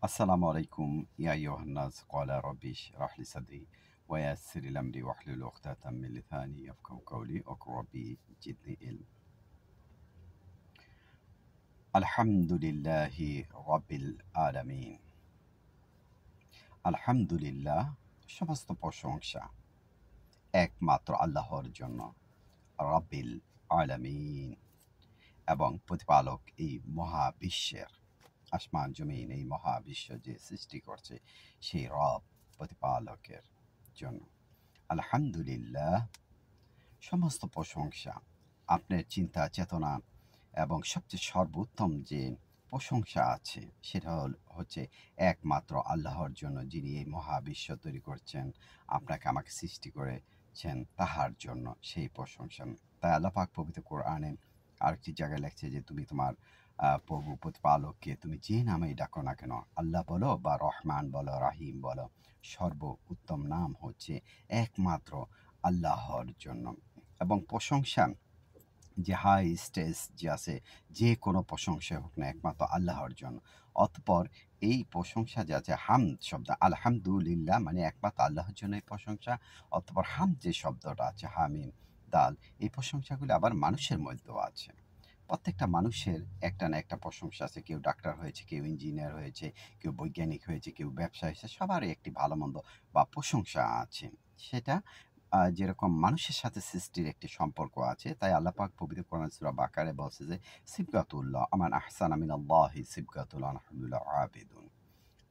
السلام عليكم يا أيها الناس قال ربي اشرح لي صدري ويسر لي أمري واحلل عقدة من لساني يفقهوا قولي وقل ربي زدني علم الحمد لله رب العالمين আলহামদুলিল্লাহ সমস্ত প্রশংসা একমাত্র আল্লাহর জন্য রব্বিল আলামিন এবং প্রতিপালক এই মহাবিশ্বের আসমান জমিন এই মহাবিশ্ব যে সৃষ্টি করছে সেই রব প্রতিপালকের জন্য আলহামদুলিল্লাহ সমস্ত প্রশংসা আপনার চিন্তা চেতনা এবং সবচেয়ে সর্বোত্তম যে প্রশংসা আছে সেটা হচ্ছে একমাত্র আল্লাহর জন্য, যিনি এই মহাবিশ্ব তৈরি করছেন, আপনাকে আমাকে সৃষ্টি করেছেন তাহার জন্য সেই প্রশংসা। তাই আল্লাহ পাক পবিত্র কোরআনে আরেকটি জায়গায় লেখছে যে তুমি তোমার প্রভু প্রতিপালককে তুমি যে নামেই ডাকো না কেন, আল্লাহ বলো বা রহমান বলো রাহিম বলো, সর্ব উত্তম নাম হচ্ছে একমাত্র আল্লাহর জন্য। এবং প্রশংসা যে হাই স্টেজ যে আছে, যে কোনো প্রশংসা হোক না একমাত্র আল্লাহর জন্য। অতঃপর এই প্রশংসা যে আছে হামদ শব্দ, আলহামদুলিল্লাহ মানে একমাত্র আল্লাহর জন্য এই প্রশংসা। অতঃপর হামদ যে শব্দটা আছে হামিম দাল, এই প্রশংসাগুলি আবার মানুষের মধ্যেও আছে। প্রত্যেকটা মানুষের একটা না একটা প্রশংসা আছে। কেউ ডাক্তার হয়েছে, কেউ ইঞ্জিনিয়ার হয়েছে, কেউ বৈজ্ঞানিক হয়েছে, কেউ ব্যবসা হয়েছে, সবারই একটি ভালো মন্দ বা প্রশংসা আছে। সেটা যেরকম মানুষের সাথে সৃষ্টির একটি সম্পর্ক আছে, তাই আল্লাহ পাক পবিত্র কোরআন সূরা বাকারায় বলছে যে সিবগাতুল্লাহ আমান আহসানা মিনাল্লাহি সিবগাতুল আলহামদুলিল্লাহ আবিদুন।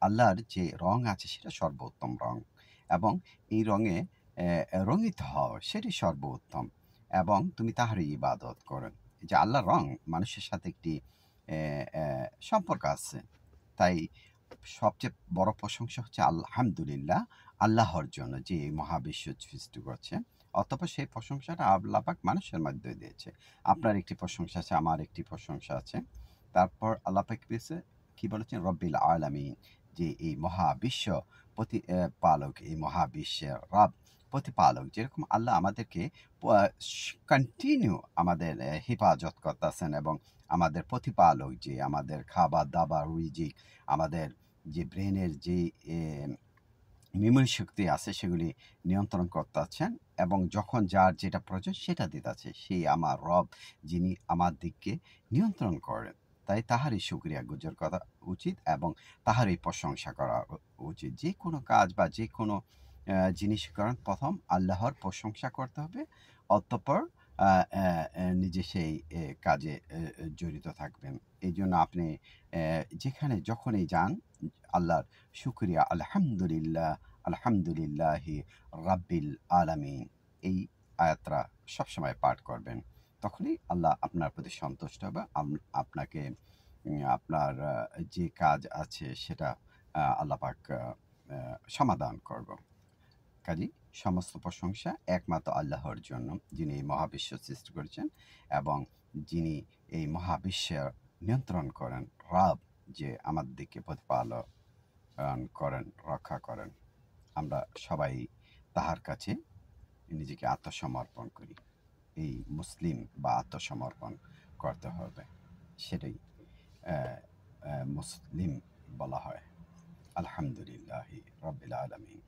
আল্লাহর যে রং আছে সেটা সর্বোত্তম রং, এবং এই রঙে রঙিত হও সেটি সর্বোত্তম, এবং তুমি তাহারই ইবাদত করেন। যে আল্লাহর রং মানুষের সাথে একটি সম্পর্ক আছে। তাই সবচেয়ে বড় প্রশংসা হচ্ছে আলহামদুলিল্লাহ আল্লাহর জন্য, যে এই মহাবিশ্ব সৃষ্টি করছে। অতঃপর সেই প্রশংসাটা আল্লাহ পাক মানুষের মধ্যে দিয়েছে। আপনার একটি প্রশংসা আছে, আমার একটি প্রশংসা আছে। তারপর আল্লাহ পাক কি বলেছেন রব্বিল আলামিন, যে এই মহাবিশ্ব পালক, এই মহাবিশ্বের রব প্রতিপালক। যেরকম আল্লাহ আমাদেরকে কন্টিনিউ আমাদের হেফাজত করতেছেন, এবং আমাদের প্রতিপালক যে আমাদের খাবার দাবার রিজিক, আমাদের যে ব্রেনের যে মেমোরি শক্তি আছে সেগুলি নিয়ন্ত্রণ করতেছেন, এবং যখন যার যেটা প্রয়োজন সেটা দিতেছে সেই আমার রব, যিনি আমার দিককে নিয়ন্ত্রণ করেন। তাই তাহারই শুকরিয়া গুজার করা উচিত এবং তাহারই প্রশংসা করা উচিত। যে কোনো কাজ বা যে কোনো জিনিস করেন প্রথম আল্লাহর প্রশংসা করতে হবে, অতঃপর নিজে সেই কাজে জড়িত থাকবেন। এই জন্য আপনি যেখানে যখনই যান আল্লাহর শুকরিয়া আলহামদুলিল্লাহ আলহামদুলিল্লাহি রাব্বিল আলামিন এই আয়াতটা সবসময় পাঠ করবেন। তখনই আল্লাহ আপনার প্রতি সন্তুষ্ট হবে। আপনাকে আপনার যে কাজ আছে সেটা আল্লাহ পাক সমাধান করব। কাজেই সমস্ত প্রশংসা একমাত্র আল্লাহর জন্য, যিনি এই মহাবিশ্ব সৃষ্টি করেছেন এবং যিনি এই মহাবিশ্বের নিয়ন্ত্রণ করেন, রাব যে আমাদের দিকে প্রতিপালন করেন, রক্ষা করেন। আমরা সবাই তাহার কাছে নিজেকে আত্মসমর্পণ করি। এই মুসলিম বা আত্মসমর্পণ করতে হবে, সেটাই মুসলিম বলা হয়। আলহামদুলিল্লাহি রাব্বিল আলামিন।